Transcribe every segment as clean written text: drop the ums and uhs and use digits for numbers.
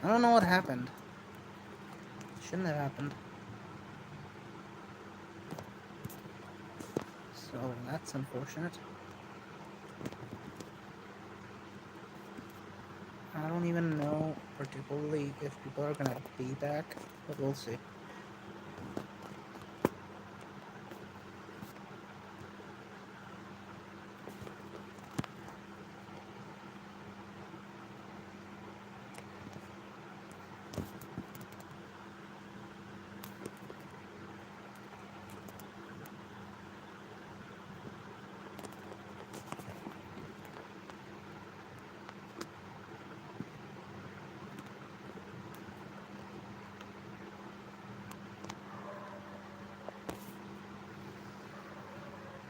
I don't know what happened. Shouldn't have happened. So that's unfortunate. I don't even know particularly if people are gonna be back, but we'll see.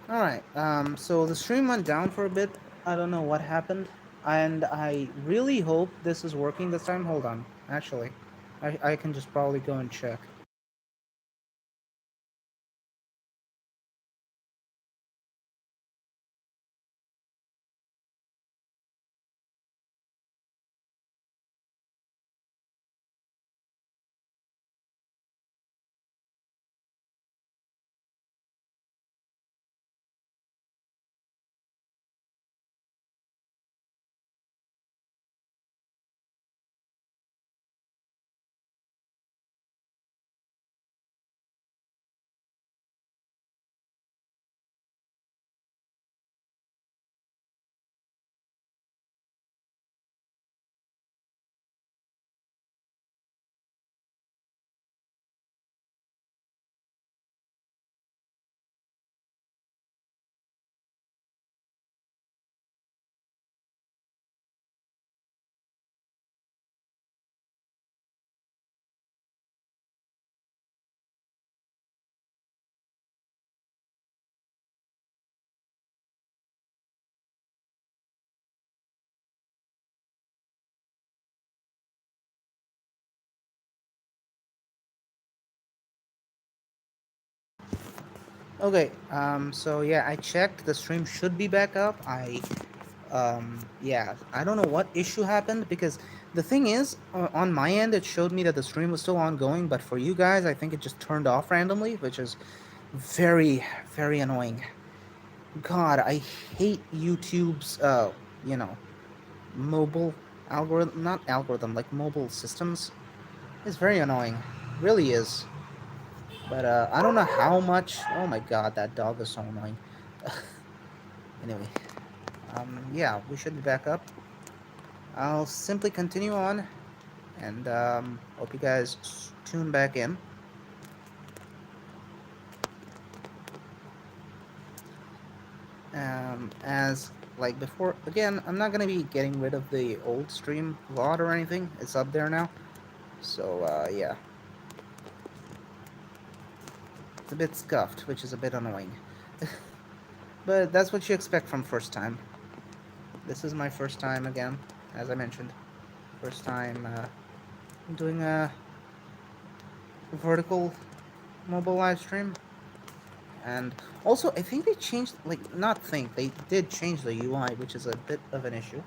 Alright, so the stream went down for a bit. I don't know what happened. And I really hope this is working this time. Hold on, actually. I can just probably go and check. Okay, so yeah, I checked. The stream should be back up. Yeah, I don't know what issue happened because the thing is, on my end, it showed me that the stream was still ongoing, but for you guys, I think it just turned off randomly, which is very, very annoying. God, I hate YouTube's, you know, mobile algorithm, not algorithm, like mobile systems. It's very annoying. Really is. But, I don't know how much. Oh my god, that dog is so annoying. Anyway, yeah, we should be back up. I'll simply continue on, and hope you guys tune back in. As like before, again, I'm not gonna be getting rid of the old stream VOD or anything. It's up there now, so yeah, it's a bit scuffed, which is a bit annoying. But that's what you expect from first time. This is my first time again, as I mentioned. First time doing a vertical mobile live stream. And also, I think they changed, like, not think, they did change the UI, which is a bit of an issue.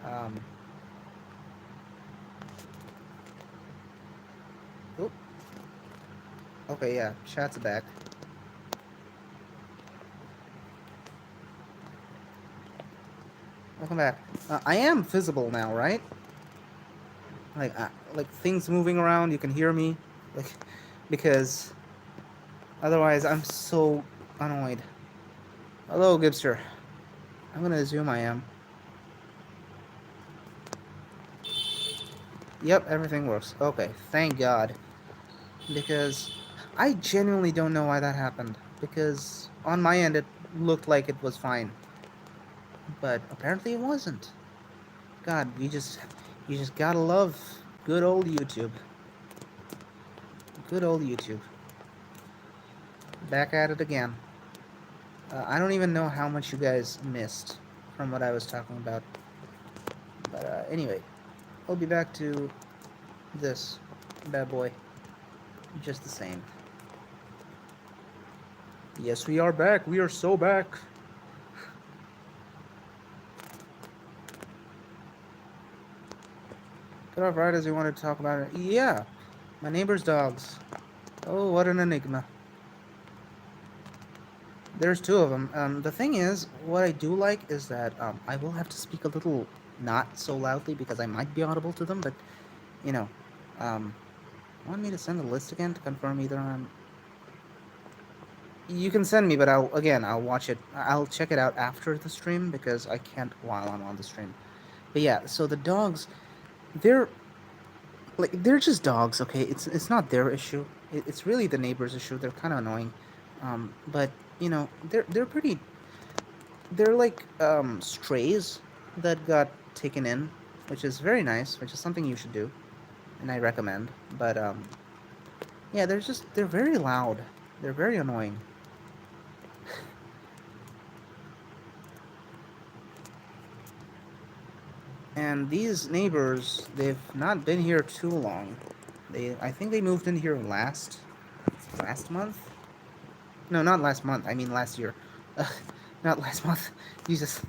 Um, oop. Okay, yeah, chat's back. Welcome back. I am visible now, right? Like things moving around, you can hear me, like, because otherwise I'm so annoyed. Hello, Gibster. I'm gonna assume I am. Yep, everything works. Okay, thank God. Because I genuinely don't know why that happened. Because on my end it looked like it was fine, but apparently it wasn't. God, you just gotta love good old YouTube. Good old YouTube. Back at it again. I don't even know how much you guys missed from what I was talking about. But anyway, I'll be back to this bad boy just the same. Yes, we are back. We are so back. off right as you wanted to talk about it. Yeah, my neighbor's dogs. Oh, what an enigma. There's two of them. The thing is, what I do like is that I will have to speak a little not so loudly because I might be audible to them, but, you know, um, want me to send a list again to confirm either on. You can send me, but I'll watch it. I'll check it out after the stream because I can't while I'm on the stream. But yeah, so the dogs, they're they're just dogs, okay? It's not their issue. It's really the neighbor's issue. They're kind of annoying, but they're pretty. They're like strays that got taken in, which is very nice, which is something you should do, and I recommend. But yeah, they're very loud. They're very annoying. And these neighbors, they've not been here too long. I think they moved in here last month. No, not last month. I mean last year. Not last month. Jesus.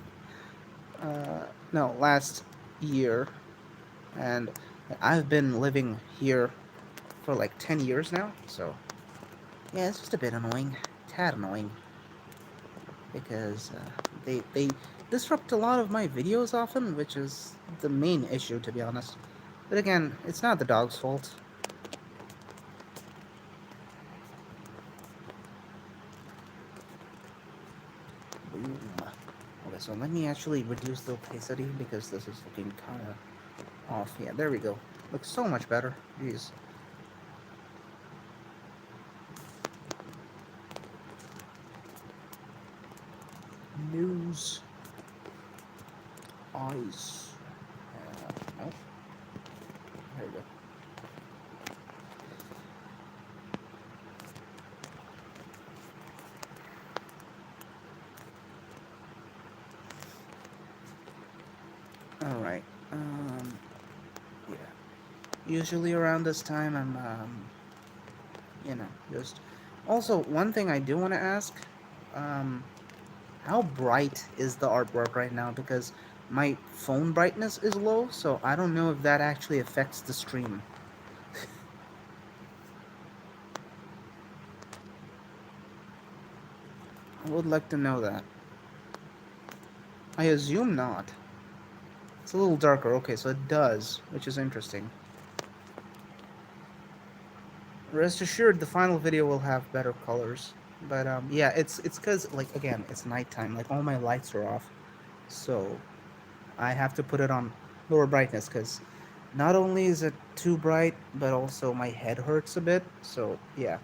No, last year. And I've been living here for like 10 years now. So yeah, it's just a bit annoying, tad annoying, because they disrupt a lot of my videos often, which is the main issue, to be honest. But again, it's not the dog's fault. Boom. Okay, so let me actually reduce the opacity because this is looking kind of off. Yeah, there we go. Looks so much better. Jeez. News. Eyes. Nope. There we go. Alright. Yeah. Usually around this time, I'm, just. Also, one thing I do want to ask, um, how bright is the artwork right now? Because my phone brightness is low, so I don't know if that actually affects the stream. I would like to know that. I assume not. It's a little darker. Okay, so it does, which is interesting. Rest assured, the final video will have better colors. But yeah, it's because like again, it's nighttime. Like all my lights are off, so I have to put it on lower brightness because not only is it too bright, but also my head hurts a bit. So yeah.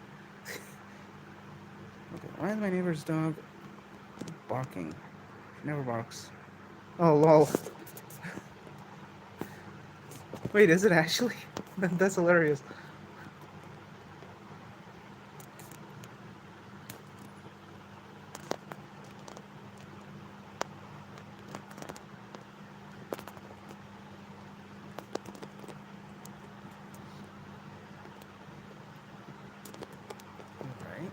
Okay, why is my neighbor's dog barking? She never barks. Oh lol. Wait, is it actually? That's hilarious. Alright.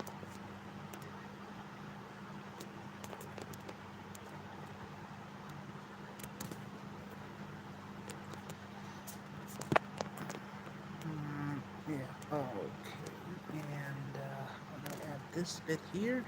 Yeah, okay. And I'm gonna add this bit here.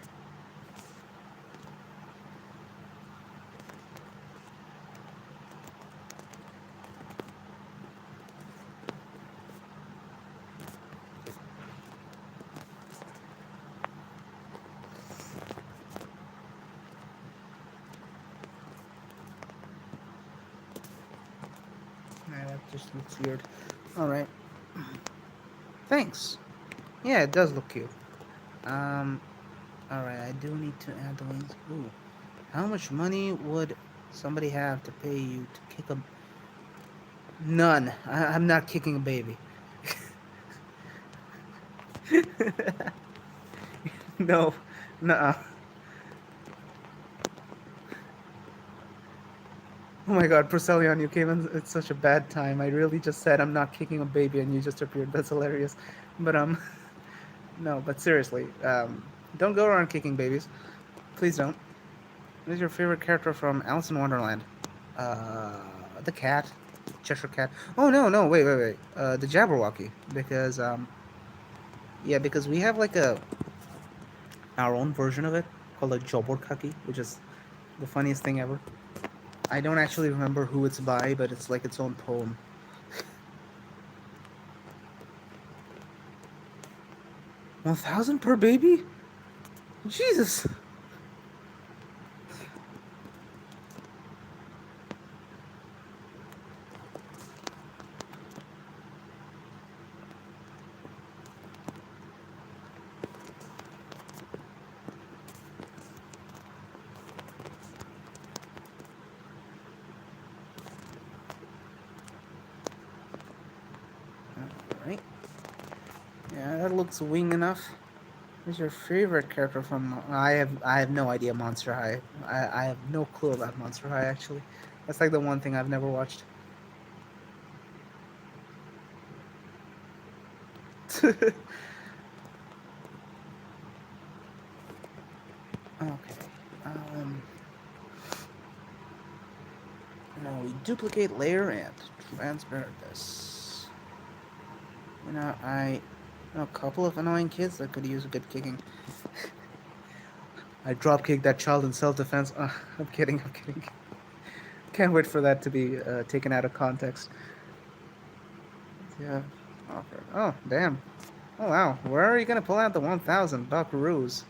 Nah, that just looks weird. Alright. Thanks. Yeah, it does look cute. Um, alright, I do need to add the wings. Ooh. How much money would somebody have to pay you to kick a... None. I'm not kicking a baby. No. Nuh-uh. Oh my god, Procelion, you came in at such a bad time. I really just said I'm not kicking a baby and you just appeared. That's hilarious. But, no, but seriously, don't go around kicking babies. Please don't. What is your favorite character from Alice in Wonderland? The cat. Cheshire Cat. Oh no, no, wait, wait, wait. The Jabberwocky, because yeah, because we have like a our own version of it called a Joborkaki, which is the funniest thing ever. I don't actually remember who it's by, but it's like its own poem. 1,000 per baby? Jesus. Alright. Yeah, that looks wing enough. Who's your favorite character from? I have no idea. Monster High. I have no clue about Monster High actually. That's like the one thing I've never watched. Okay. Um. Now we duplicate layer and transparent this. I know a couple of annoying kids that could use a good kicking. I drop kicked that child in self defense. I'm kidding. I'm kidding. Can't wait for that to be taken out of context. Yeah. Okay. Oh, damn. Oh, wow. Where are you going to pull out the 1,000 buckaroos?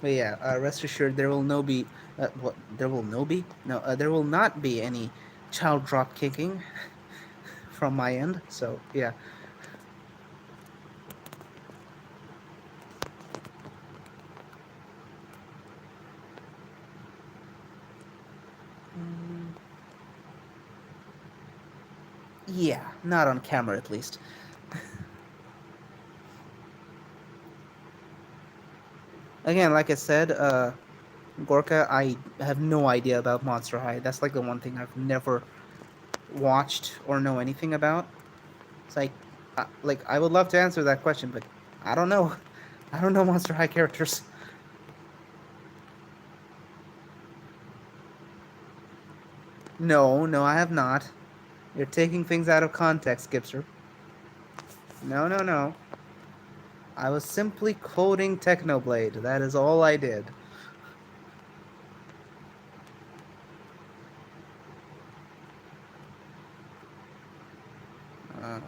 But yeah, rest assured, there will no be. What? There will no be? No, there will not be any child drop kicking from my end. So, yeah. Mm, yeah, not on camera at least. Again, like I said, Gorka, I have no idea about Monster High. That's like the one thing I've never watched or know anything about. It's like I would love to answer that question, but I don't know. I don't know Monster High characters. No, no, I have not. You're taking things out of context, Gipster. No, no, no. I was simply quoting Technoblade. That is all I did. Uh,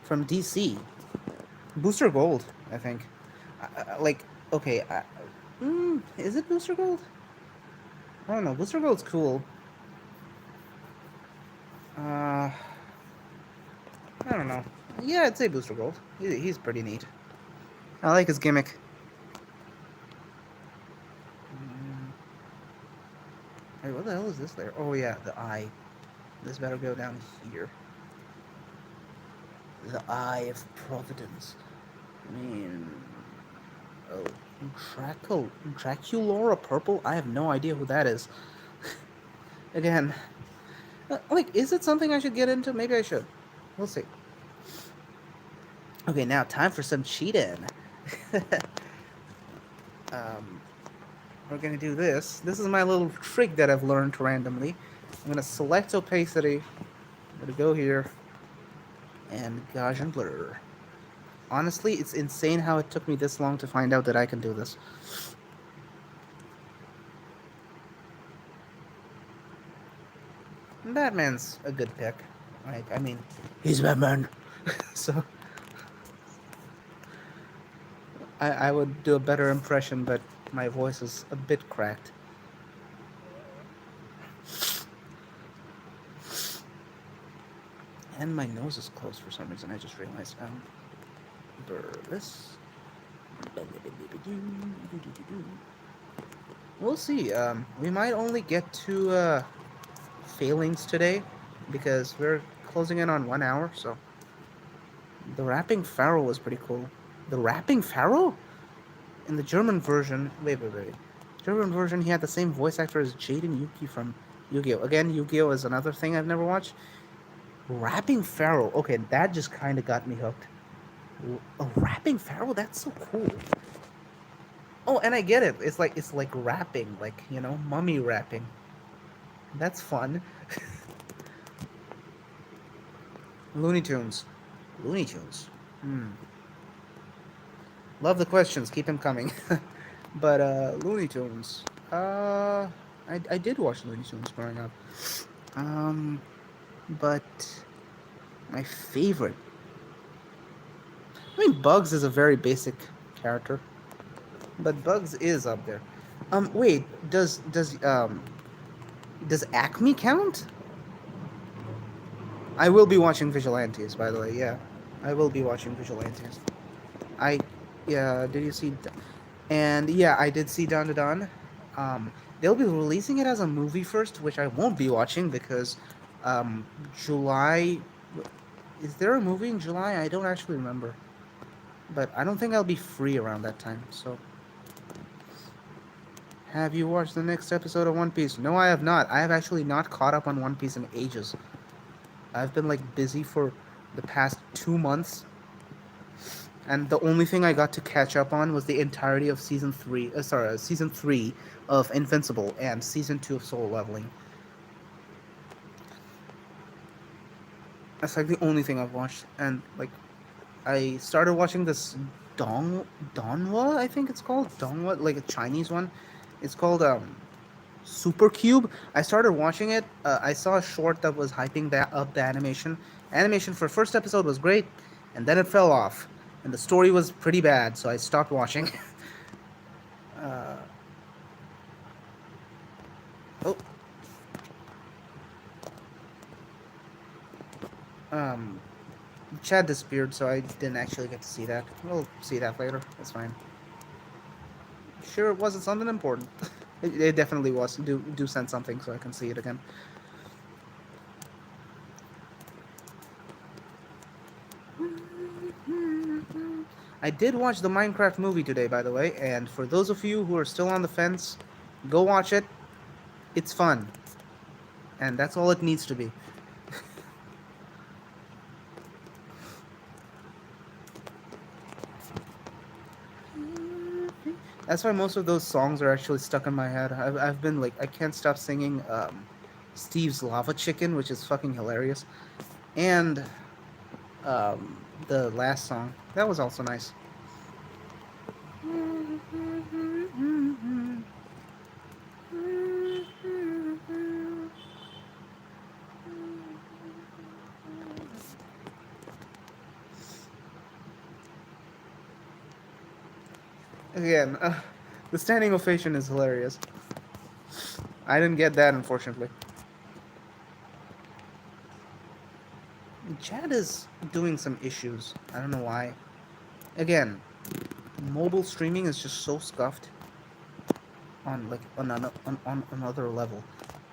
from DC. Booster Gold, I think. Like, okay. Is it Booster Gold? I don't know. Booster Gold's cool. I don't know. Yeah, I'd say Booster Gold. He's pretty neat. I like his gimmick. Mm, Wait, what the hell is this there? Oh yeah, the eye. This better go down here. The Eye of Providence. I mean, oh, Draculora Purple. I have no idea who that is. Again, like, is it something I should get into? Maybe I should. We'll see. Okay, now time for some cheating. um, we're gonna do this. This is my little trick that I've learned randomly. I'm gonna select opacity. I'm gonna go here and Gaussian blur. Honestly, it's insane how it took me this long to find out that I can do this. Batman's a good pick. Like, I mean, he's Batman. So I would do a better impression, but my voice is a bit cracked. And my nose is closed for some reason. I just realized. This. We'll see. We might only get two failings today because we're closing in on 1 hour. So the rapping pharaoh was pretty cool. The rapping pharaoh in the German version. Wait, wait, wait. German version, he had the same voice actor as Jaden Yuki from Yu-Gi-Oh. Again, Yu-Gi-Oh is another thing I've never watched. Rapping Pharaoh. Okay, that just kind of got me hooked. A rapping Pharaoh? That's so cool. Oh, and I get it. It's like rapping, like mummy rapping. That's fun. Looney Tunes. Looney Tunes. Hmm. Love the questions. Keep them coming. But Looney Tunes. I did watch Looney Tunes growing up. Um, but my favorite. I mean, Bugs is a very basic character, but Bugs is up there. Wait. Does Acme count? I will be watching Vigilantes, by the way. Yeah, I will be watching Vigilantes. I yeah. Did you see? And yeah, I did see Dawn to Dawn. They'll be releasing it as a movie first, which I won't be watching because um, July. Is there a movie in July? I don't actually remember, but I don't think I'll be free around that time. So, have you watched the next episode of One Piece? No, I have not. I have actually not caught up on One Piece in ages. I've been like busy for the past 2 months, and the only thing I got to catch up on was the entirety of season three. Season three of Invincible and season two of Soul Leveling. That's like the only thing I've watched, and like I started watching this Donghua, I think it's called Donghua, like a Chinese one. It's called Super Cube. I started watching it. I saw a short that was hyping that up the animation. Animation for first episode was great, and then it fell off, and the story was pretty bad, so I stopped watching. uh, oh, um, Chad disappeared, so I didn't actually get to see that. We'll see that later. That's fine. Sure, it wasn't something important. It definitely was. Do send something so I can see it again. I did watch the Minecraft movie today, by the way, and for those of you who are still on the fence, go watch it. It's fun, and that's all it needs to be. That's why most of those songs are actually stuck in my head. I've been like, I can't stop singing Steve's Lava Chicken, which is fucking hilarious, and the last song. That was also nice. Again, the standing ovation is hilarious. I didn't get that, unfortunately. Chad is doing some issues. I don't know why. Again, mobile streaming is just so scuffed on like on another level.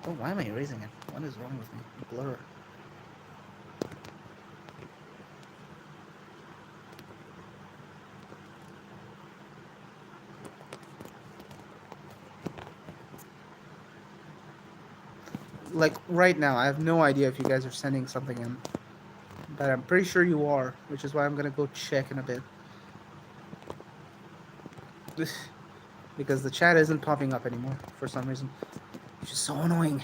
Oh, why am I erasing it? What is wrong with me? Blur. Like right now, I have no idea if you guys are sending something in, but I'm pretty sure you are, which is why I'm gonna go check in a bit. Because the chat isn't popping up anymore for some reason, which is so annoying.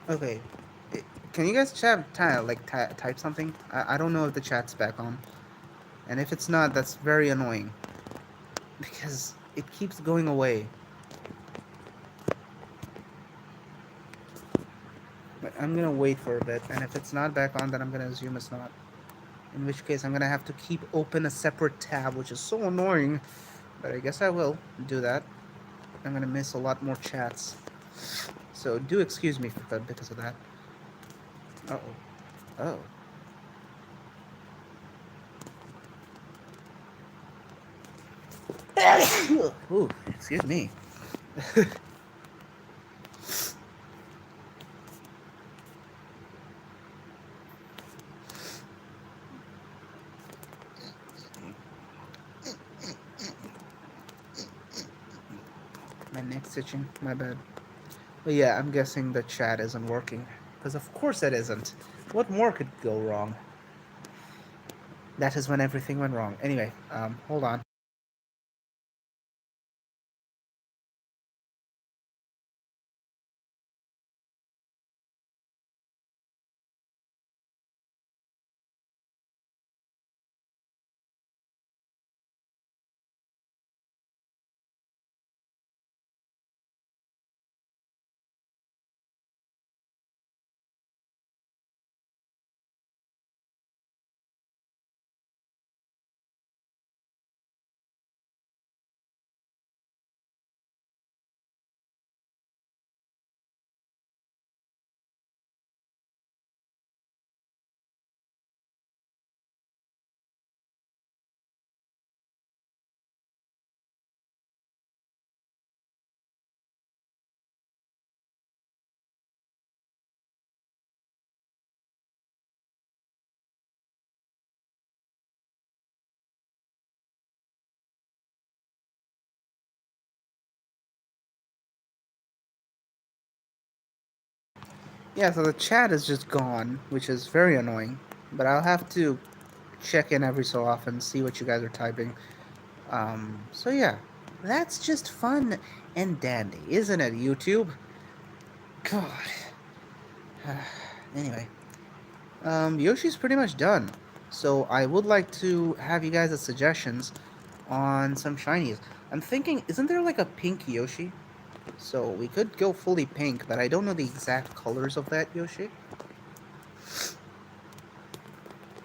Okay, can you guys type something? I don't know if the chat's back on, and if it's not, that's very annoying because it keeps going away. But I'm gonna wait for a bit, and if it's not back on, then I'm gonna assume it's not. In which case, I'm gonna have to keep open a separate tab, which is so annoying. But I guess I will do that. I'm gonna miss a lot more chats. So do excuse me for that because of that. Uh oh. Oh. Ooh, excuse me. My neck's itching. My bad. But yeah, I'm guessing the chat isn't working. Because of course it isn't. What more could go wrong? That is when everything went wrong. Anyway, hold on. Yeah, so the chat is just gone, which is very annoying. But I'll have to check in every so often, see what you guys are typing. So yeah, that's just fun and dandy, isn't it, YouTube? God. Anyway, Yoshi's pretty much done. So I would like to have you guys' suggestions on some shinies. I'm thinking, isn't there like a pink Yoshi? So we could go fully pink, but I don't know the exact colors of that Yoshi.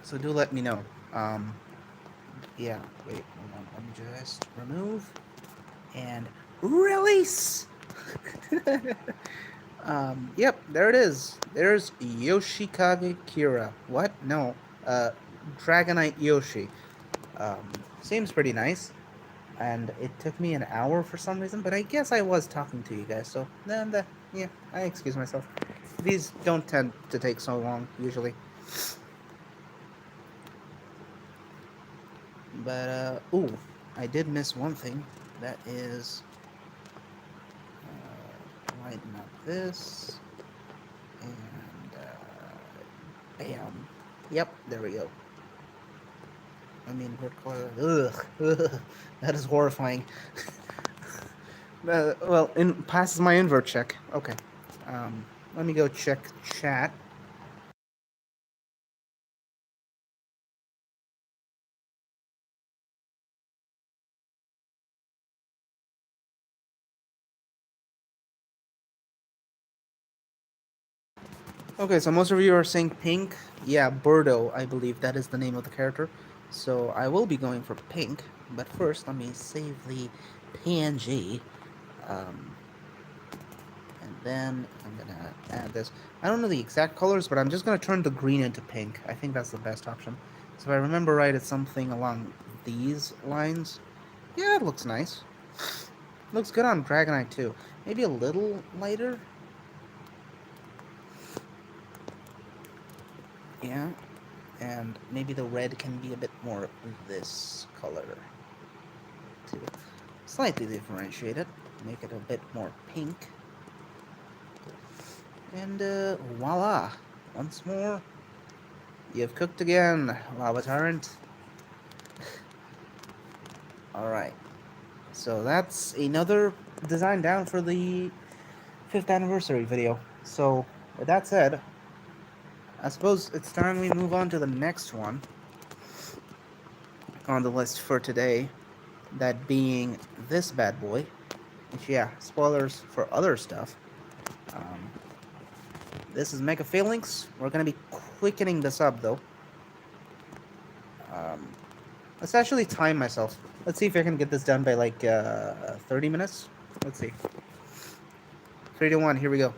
So do let me know. Um, yeah, wait, hold on. Let me just remove and release. Yep, there it is. There's Yoshikage Kira. What? No, uh, Dragonite Yoshi. Um, Seems pretty nice. And it took me an hour for some reason, but I guess I was talking to you guys, so then yeah, I excuse myself. These don't tend to take so long usually. But ooh, I did miss one thing. That is lighten up this and bam. Yep, there we go. I mean, what color? Ugh, that is horrifying. Well, passes my invert check. Okay. Let me go check chat. Okay, so most of you are saying pink. Yeah, Birdo, I believe that is the name of the character. So I will be going for pink, but first let me save the PNG. Um, and then I'm gonna add this. I don't know the exact colors, but I'm just gonna turn the green into pink. I think that's the best option. So if I remember right, it's something along these lines. Yeah, it looks nice. Looks good on Dragonite too. Maybe a little lighter. Yeah, and maybe the red can be a bit more this color to slightly differentiate it, make it a bit more pink, and voila! Once more, you've cooked again, Lava Tyrant. Alright, so that's another design down for the 5th anniversary video. So, with that said, I suppose it's time we move on to the next one on the list for today, that being this bad boy. Which, yeah, spoilers for other stuff. Um, this is Mega Phalanx. We're gonna be quickening this up, though. Um, let's actually time myself. Let's see if I can get this done by, like, 30 minutes. Let's see. 3 to 1, here we go.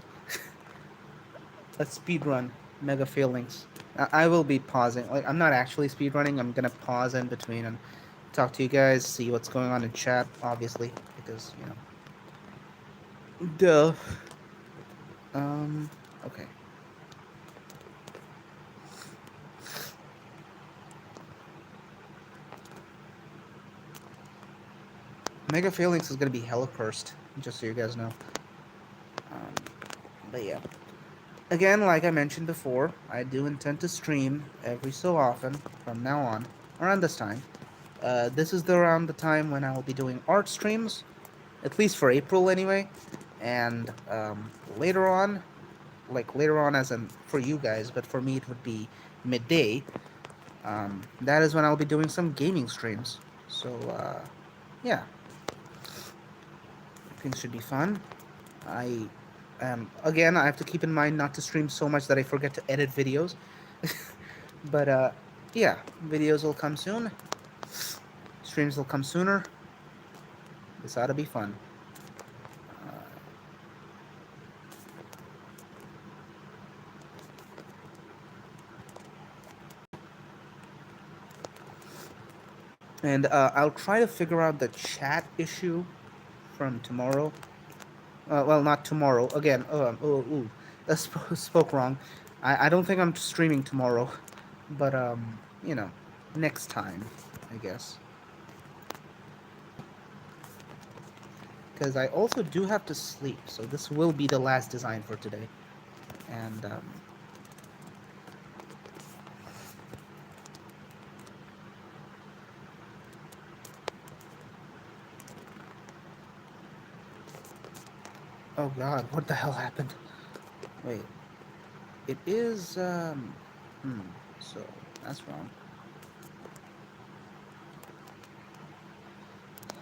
Let's speed run Mega Phalanx. I will be pausing. Like, I'm not actually speed running. I'm gonna pause in between and talk to you guys, see what's going on in chat, obviously, because duh. Okay. Mega Phalanx is gonna be hella cursed, just so you guys know. Um, but yeah. Again, like I mentioned before, I do intend to stream every so often from now on, around this time. This is around the time when I will be doing art streams, at least for April anyway. And later on, like later on as in for you guys, but for me it would be midday. That is when I'll be doing some gaming streams. So, yeah, things should be fun. I again, I have to keep in mind not to stream so much that I forget to edit videos. But yeah, videos will come soon. Streams will come sooner. This ought to be fun. And I'll try to figure out the chat issue from tomorrow. Well, not tomorrow. Again, I spoke wrong. I don't think I'm streaming tomorrow, but next time, I guess. Because I also do have to sleep, so this will be the last design for today. And oh god, what the hell happened? Wait, it is so that's wrong.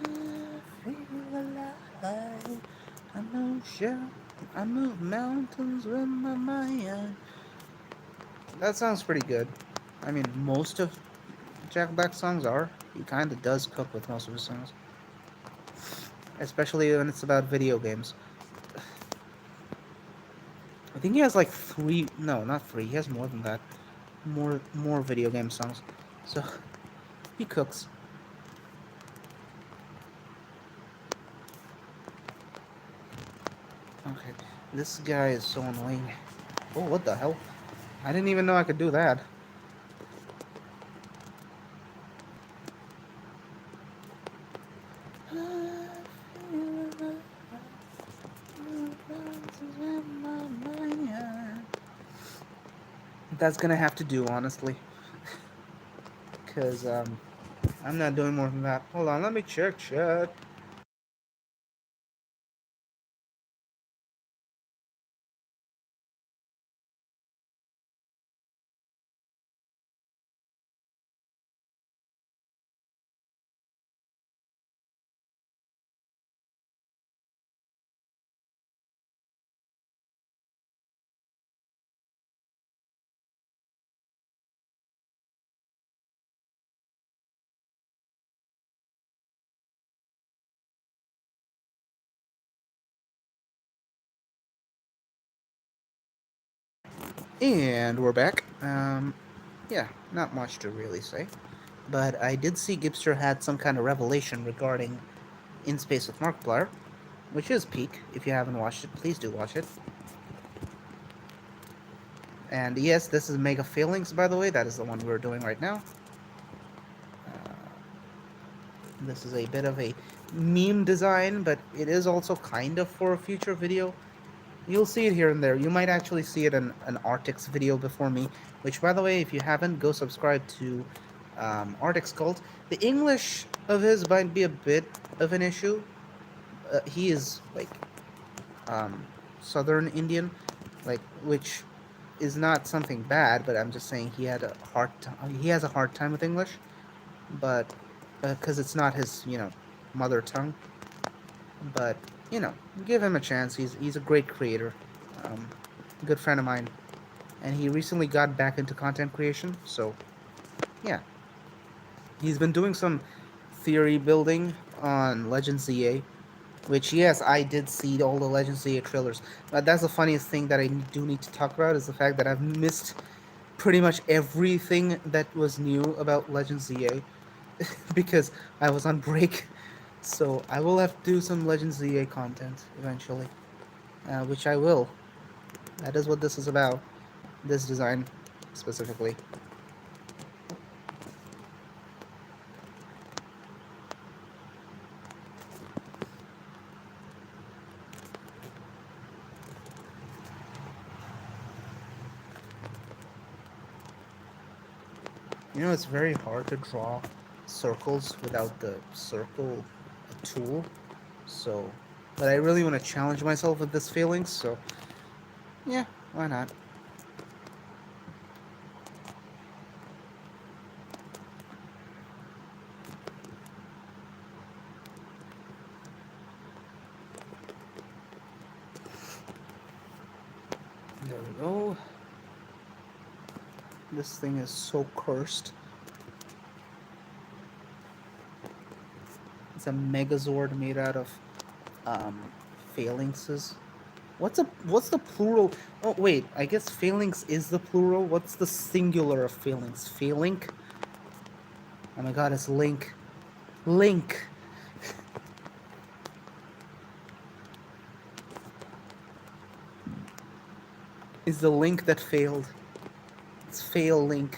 I feel alive. I know shit. I move mountains with my mind. That sounds pretty good. I mean, most of Jack Black's songs are. He kind of does cook with most of his songs, especially when it's about video games. I think he has like three. No, not three. He has more than that. More video game songs. So he cooks. Okay, this guy is so annoying. Oh, what the hell? I didn't even know I could do that. That's gonna have to do, honestly. Because, I'm not doing more than that. Hold on, let me check chat. And we're back. Yeah, not much to really say. But I did see Gipster had some kind of revelation regarding In Space with Markiplier, which is peak. If you haven't watched it, please do watch it. And yes, this is Mega Failings, by the way. That is the one we're doing right now. This is a bit of a meme design, but it is also kind of for a future video. You'll see it here and there. You might actually see it in an Artix video before me, which, by the way, if you haven't, go subscribe to Artix Cult. The English of his might be a bit of an issue. He is, like, Southern Indian, like, which is not something bad, but I'm just saying he had a he has a hard time with English, but because it's not his, mother tongue. But give him a chance. He's a great creator, good friend of mine, and he recently got back into content creation. So yeah, he's been doing some theory building on Legend ZA, which yes, I did see all the Legend ZA trailers. But that's the funniest thing that I do need to talk about is the fact that I've missed pretty much everything that was new about Legend ZA. because I was on break. So I will have to do some Legends ZA content eventually, which I will. That is what this is about. This design specifically. You know, it's very hard to draw circles without the circle tool. So, but I really want to challenge myself with this feeling. So, yeah, why not? There we go. This thing is so cursed. It's a Megazord made out of um, phalanxes. What's the plural? Oh wait, I guess phalanx is the plural. What's the singular of phalanx? Phalink? Oh my god, it's Link. Link is the link that failed. It's fail Link.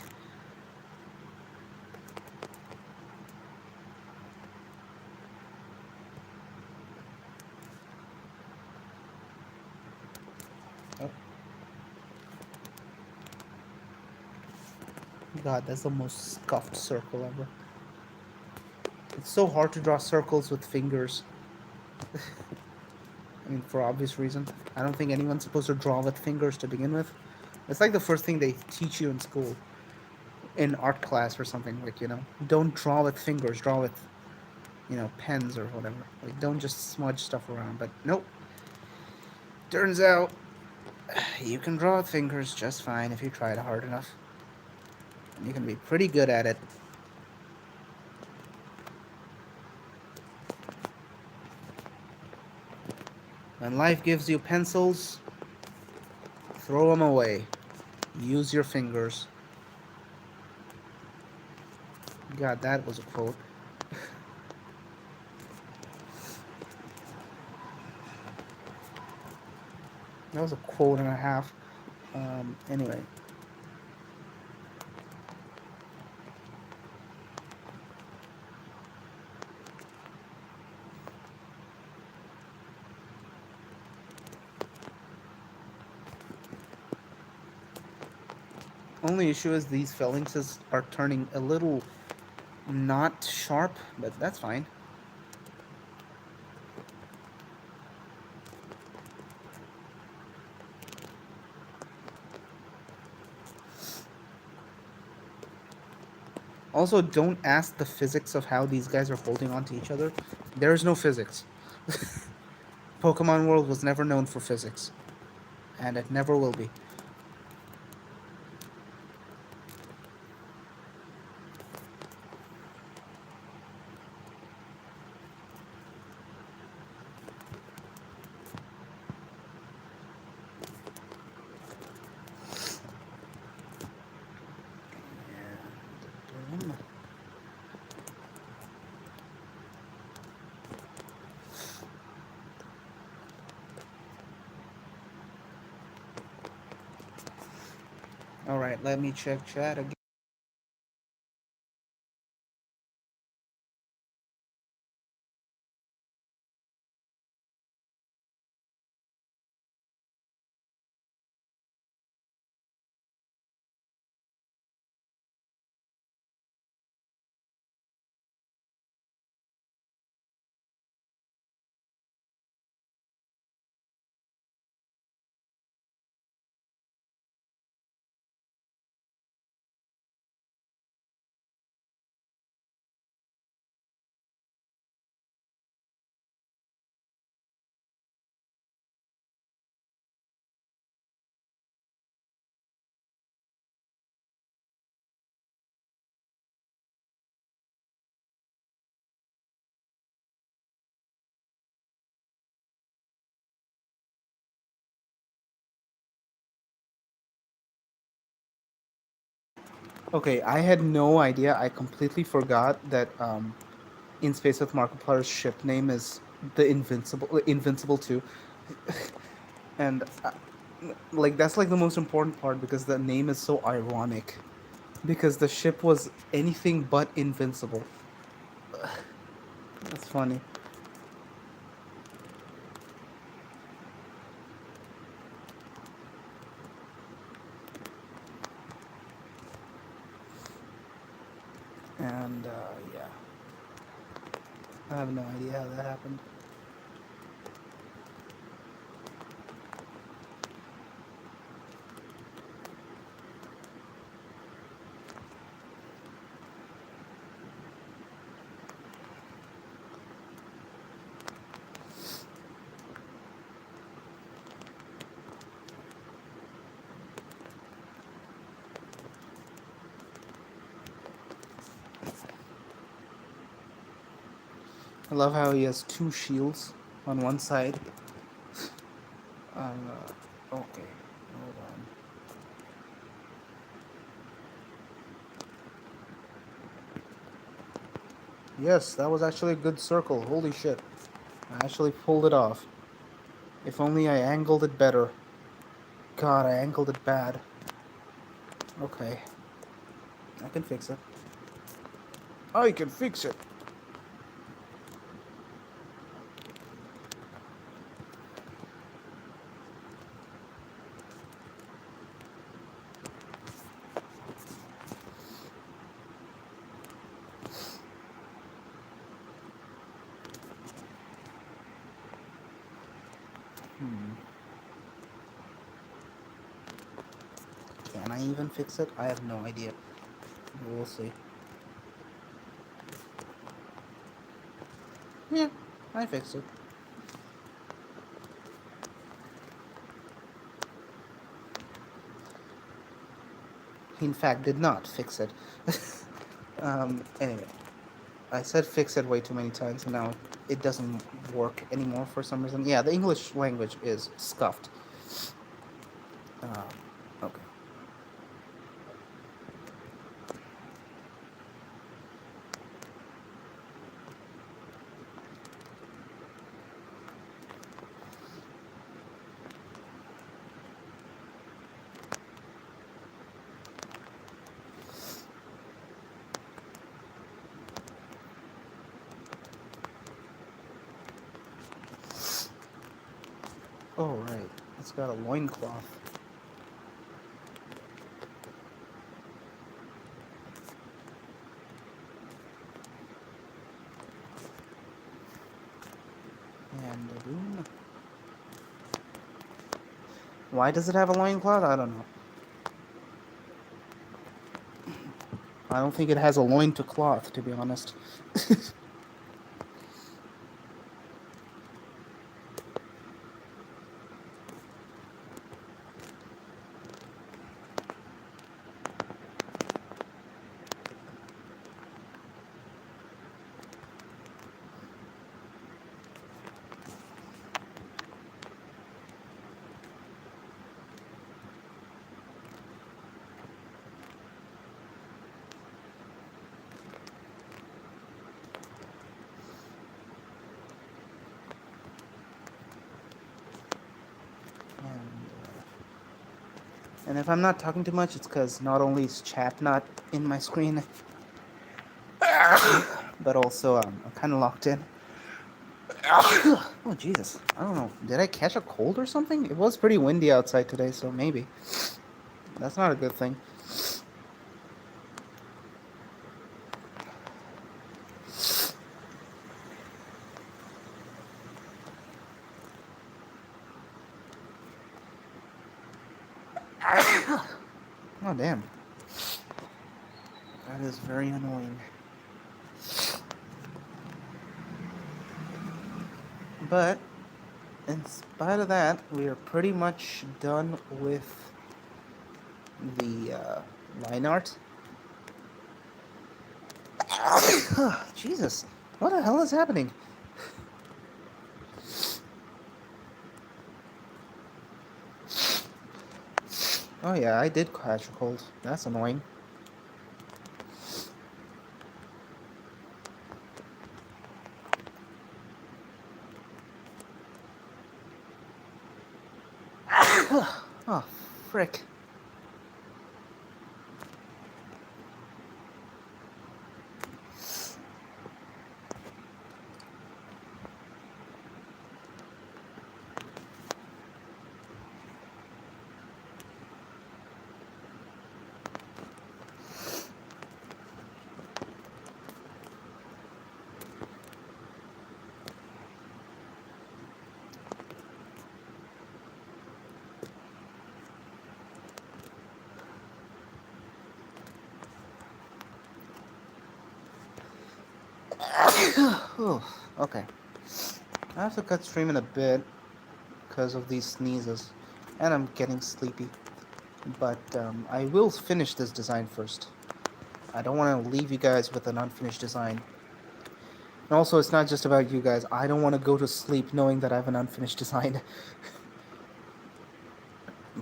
Oh god, that's the most scuffed circle ever. It's so hard to draw circles with fingers. I mean, for obvious reason. I don't think anyone's supposed to draw with fingers to begin with. It's like the first thing they teach you in school, in art class or something. Like, don't draw with fingers, draw with, pens or whatever. Like, don't just smudge stuff around. But nope. Turns out you can draw with fingers just fine if you try it hard enough. And you can be pretty good at it. When life gives you pencils, throw them away. Use your fingers. God, that was a quote. That was a quote and a half. Anyway. Only issue is these phalanxes are turning a little not sharp, but that's fine. Also, don't ask the physics of how these guys are holding on to each other. There is no physics. Pokemon World was never known for physics, and it never will be. Alright, let me check chat again. Okay, I had no idea. I completely forgot that in Space with Markiplier's ship name is the Invincible 2. And like that's like the most important part because the name is so ironic because the ship was anything but invincible. That's funny. And yeah, I have no idea how that happened. I love how he has two shields on one side. Okay, hold on. Yes, that was actually a good circle. Holy shit. I actually pulled it off. If only I angled it better. God, I angled it bad. Okay. I can fix it. I can fix it. Hmm. Can I even fix it? I have no idea. We'll see. Yeah, I fixed it. He in fact did not fix it. Anyway, I said fix it way too many times and now it doesn't work anymore for some reason. Yeah, the English language is scuffed. Um, okay. Oh, right. It's got a loincloth. And a boom. Why does it have a loincloth? I don't know. I don't think it has a loin to cloth, to be honest. And if I'm not talking too much, it's because not only is chat not in my screen, but also I'm kind of locked in. Oh, Jesus. I don't know. Did I catch a cold or something? It was pretty windy outside today, so maybe. That's not a good thing. Oh, damn. That is very annoying. But, in spite of that, we are pretty much done with the line art. Jesus. What the hell is happening? Oh yeah, I did catch a cold. That's annoying. Oh, frick. Oh, okay. I have to cut stream in a bit because of these sneezes, and I'm getting sleepy. But I will finish this design first. I don't want to leave you guys with an unfinished design. And also, it's not just about you guys. I don't want to go to sleep knowing that I have an unfinished design.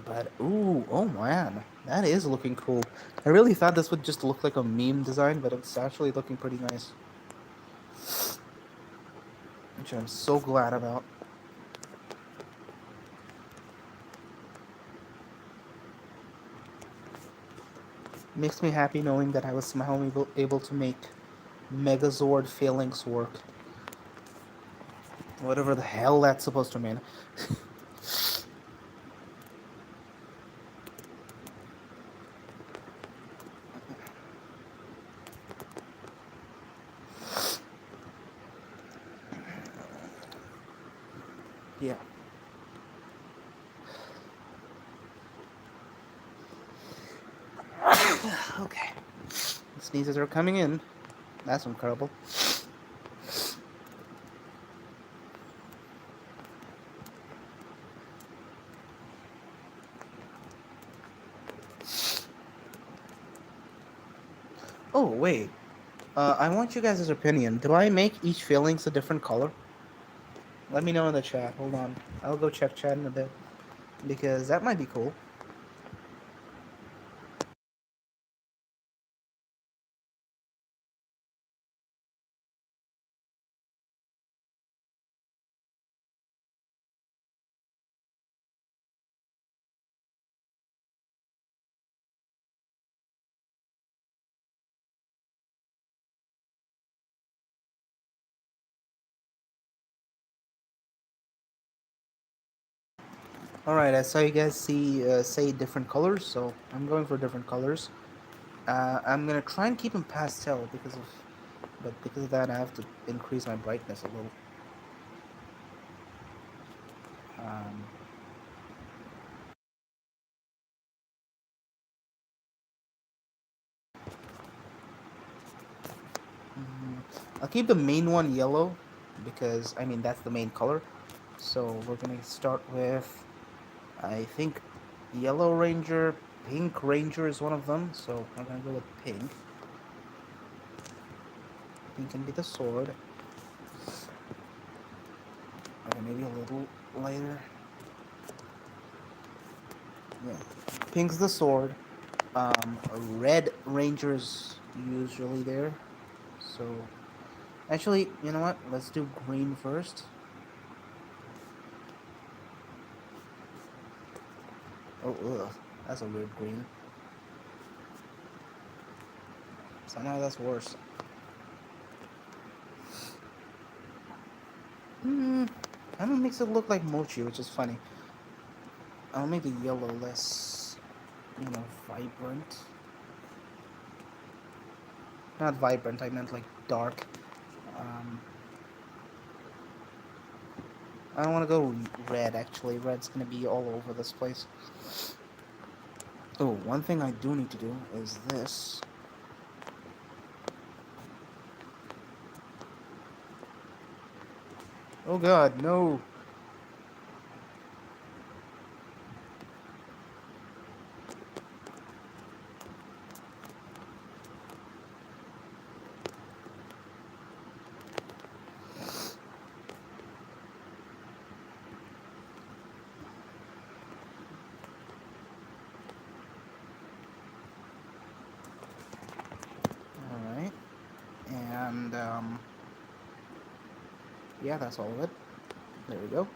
But, ooh, oh man, that is looking cool. I really thought this would just look like a meme design, but it's actually looking pretty nice. Which I'm so glad about. Makes me happy knowing that I was somehow able to make Megazord Phalanx work. Whatever the hell that's supposed to mean. Yeah. Okay. The sneezes are coming in. That's incredible. Oh, wait. I want you guys' opinion. Do I make each phalanx a different color? Let me know in the chat. Hold on. I'll go check chat in a bit. Because that might be cool. Alright, I saw you guys say different colors, so I'm going for different colors. I'm gonna try and keep them pastel but because of that I have to increase my brightness a little. Um, I'll keep the main one yellow because I mean that's the main color. So we're gonna start with I think yellow ranger, pink ranger is one of them. So I'm gonna go with pink. Pink can be the sword. Okay, maybe a little lighter. Yeah, pink's the sword. A red ranger's usually there. So actually, you know what? Let's do green first. Oh, ugh, that's a weird green. Somehow that's worse. Hmm. Kind of makes it look like mochi, which is funny. I'll make the yellow less, vibrant. Not vibrant, I meant like dark. Um, I don't want to go red, actually. Red's going to be all over this place. Oh, one thing I do need to do is this. Oh god, no. Alright. And, yeah, that's all of it. There we go.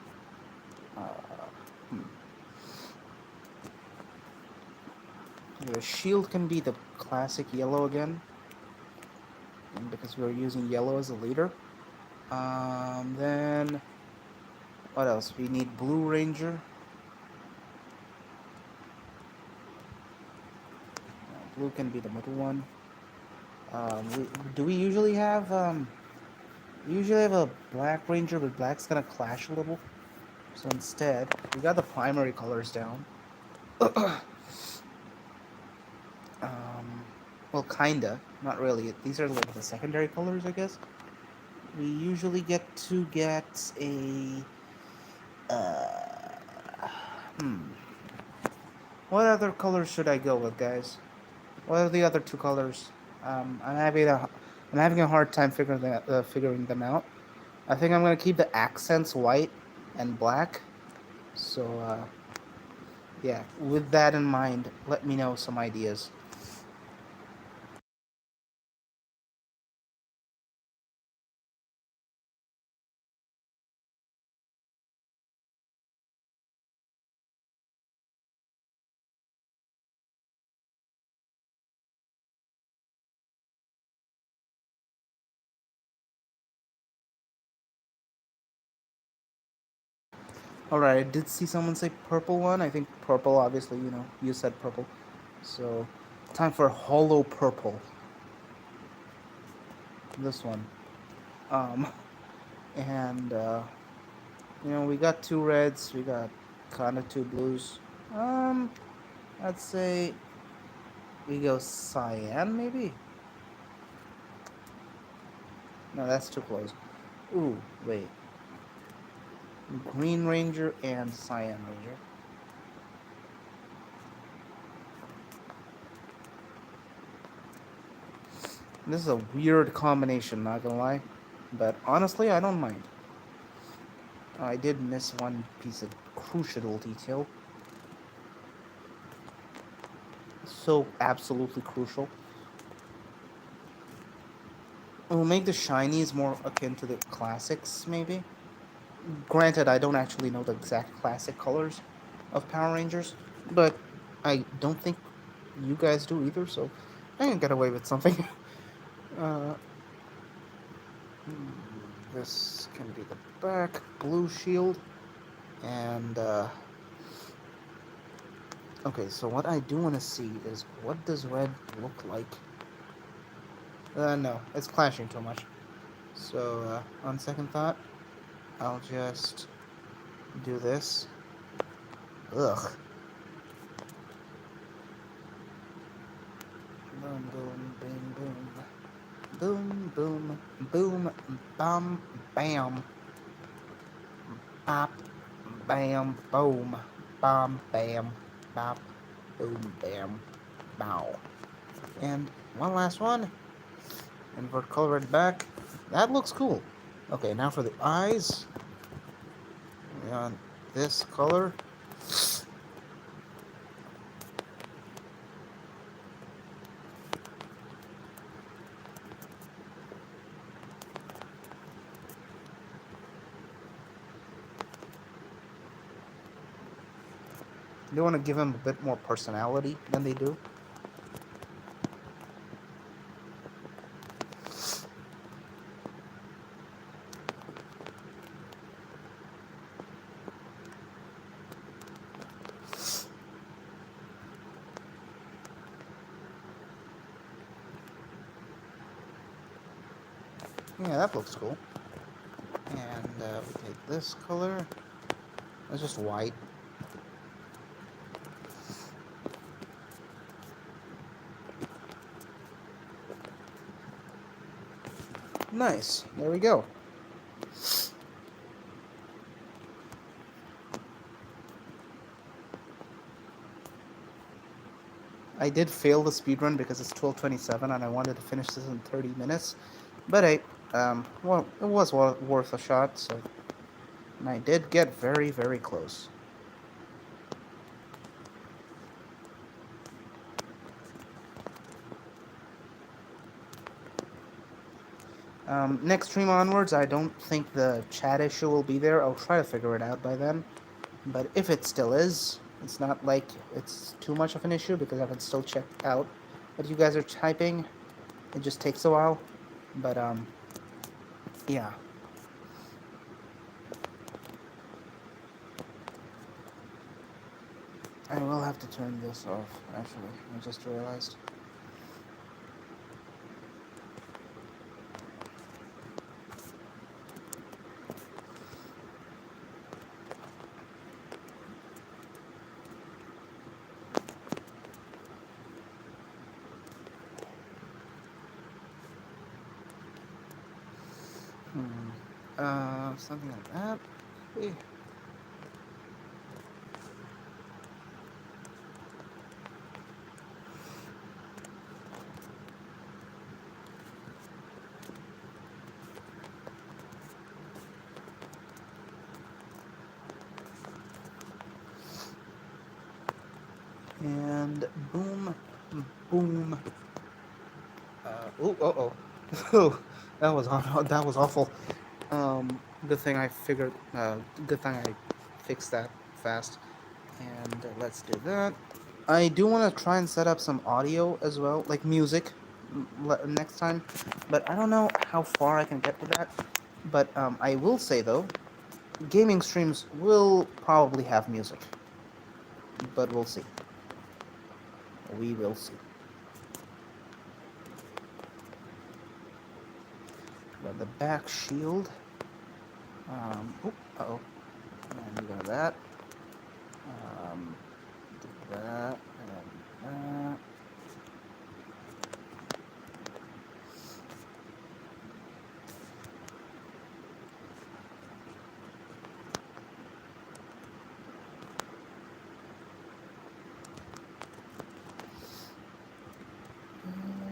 Uh, hmm. the shield can be the classic yellow again, and because we're using yellow as a leader. Then what else? We need Blue Ranger. Blue can be the middle one. Do we usually have a Black Ranger, but Black's gonna clash a little. So instead, we got the primary colors down. Well, kinda, not really. These are like the secondary colors, I guess. We usually get a. Uh, hmm. What other colors should I go with, guys? What are the other two colors? I'm having a hard time figuring them out. I think I'm gonna keep the accents white and black. So yeah, with that in mind, let me know some ideas. Alright, I did see someone say purple one. I think purple, obviously, you said purple. So, time for hollow purple. This one. Um, and, we got two reds, we got kind of two blues. I'd say we go cyan, maybe? No, that's too close. Ooh, wait. Green Ranger and Cyan Ranger. This is a weird combination, not gonna lie. But honestly, I don't mind. I did miss one piece of crucial detail. So absolutely crucial. It will make the shinies more akin to the classics, maybe. Granted, I don't actually know the exact classic colors of Power Rangers, but I don't think you guys do either, so I can get away with something. uh, this can be the back, blue shield, and okay, so what I do want to see is what does red look like? No, it's clashing too much. So, on second thought, I'll just do this. Ugh. Boom, boom, boom, boom. Boom, boom, boom, bam, bam. Bop, bam, boom. Bam, bam, bop, boom, bam, bow. And one last one. Invert color red back. That looks cool. Okay, now for the eyes. We want this color. They want to give them a bit more personality than they do. Yeah, that looks cool. And we take this color. It's just white. Nice. There we go. I did fail the speedrun because it's 12:27 and I wanted to finish this in 30 minutes. But well, it was worth a shot, so. And I did get very, very close. Next stream onwards, I don't think the chat issue will be there. I'll try to figure it out by then. But if it still is, It's not like it's too much of an issue because I can still check out what you guys are typing. It just takes a while. But yeah. I will have to turn this off, actually. I just realized. Something like that. Maybe. And boom, boom. Oh, that was awful. Good thing I figured. Good thing I fixed that fast. And let's do that. I do want to try and set up some audio as well, like music, next time. But I don't know how far I can get with that. But I will say though, gaming streams will probably have music. But we'll see. We will see. Got the back shield. Uh-oh. And we got that. Do that. And that.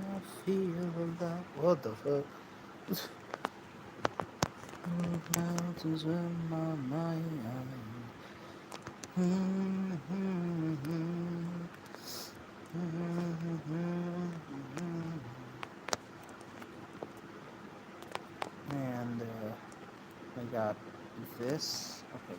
I feel that. What the fuck? Mountains in my mind. And I got this. Okay.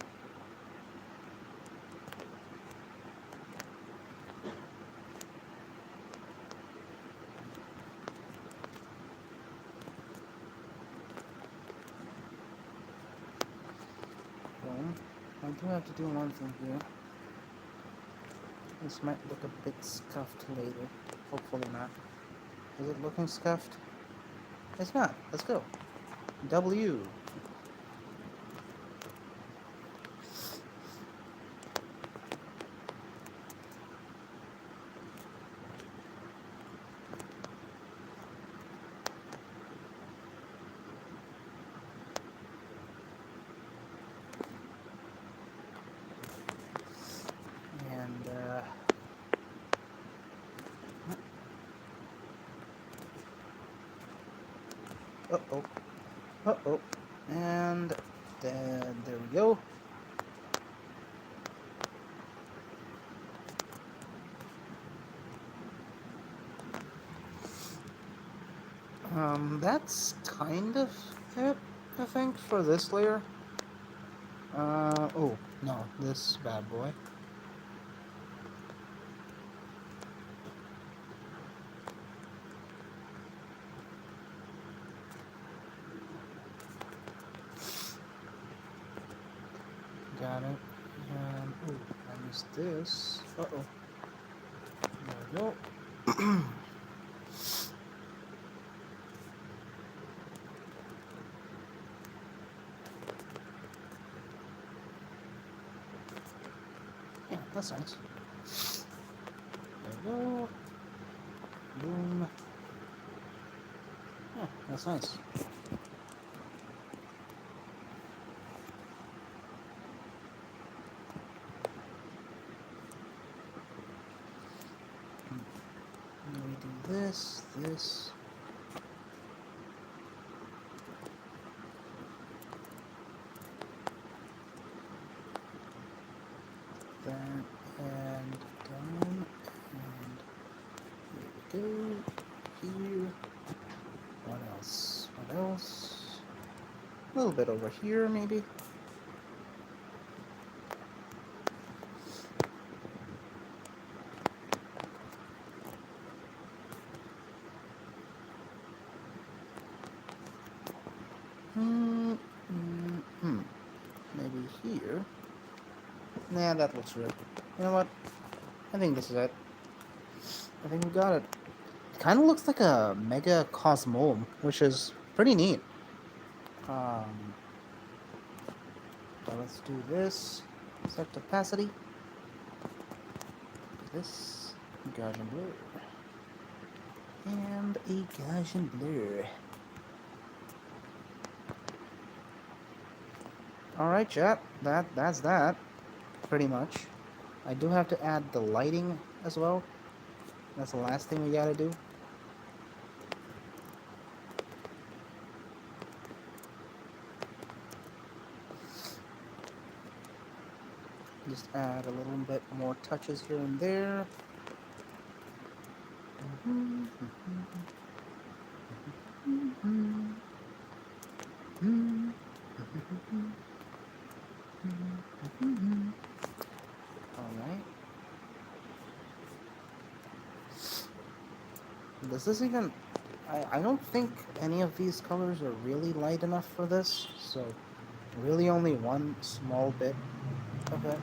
Boom. I do have to do one thing here. This might look a bit scuffed later. Hopefully not. Is it looking scuffed? It's not. Let's go. W. And uh-oh. Uh-oh. And then there we go. That's kind of it, I think, for this layer. Oh, no, this bad boy. Got it. And, oh, I missed this. Uh-oh. There we go. Yeah, that's nice. There we go. Boom. Yeah, that's nice. We do this, this. That, and down, and here we go. Here. What else? What else? A little bit over here, maybe. Mm, mm, hmm. Maybe here. Nah, that looks weird. You know what? I think this is it. I think we got it. It kind of looks like a Mega Cosmome, which is pretty neat. Um, so let's do this. Set opacity. This Gaussian blur. And a Gaussian blur. Alright, chat. That's that. Pretty much. I do have to add the lighting as well. That's the last thing we gotta do. Just add a little bit more touches here and there. Alright. Does this even... I don't think any of these colors are really light enough for this, so really only one small bit of it.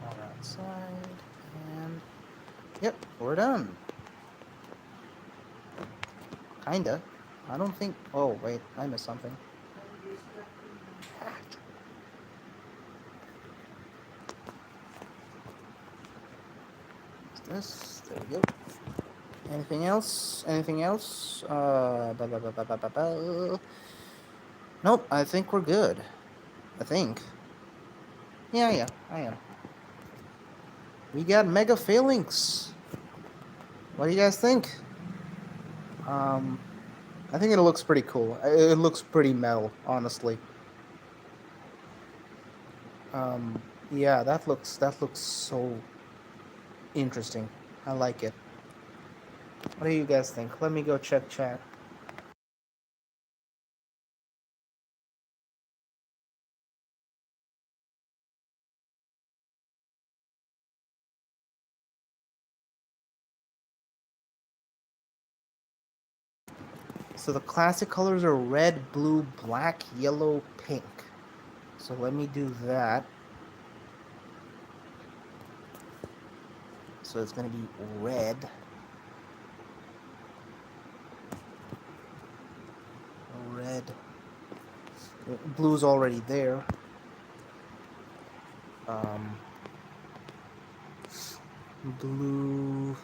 All outside, and yep, we're done. Kinda. I don't think... Oh, wait, I missed something. This, there we go. Anything else? Anything else? Nope, I think we're good. I think. Yeah, I am. We got Mega Phalanx. What do you guys think? I think it looks pretty cool. It looks pretty metal, honestly. Yeah, that looks so interesting. I like it. What do you guys think? Let me go check chat. So the classic colors are red, blue, black, yellow, pink. So let me do that. So it's gonna be red. Red. Blue's already there. Blue.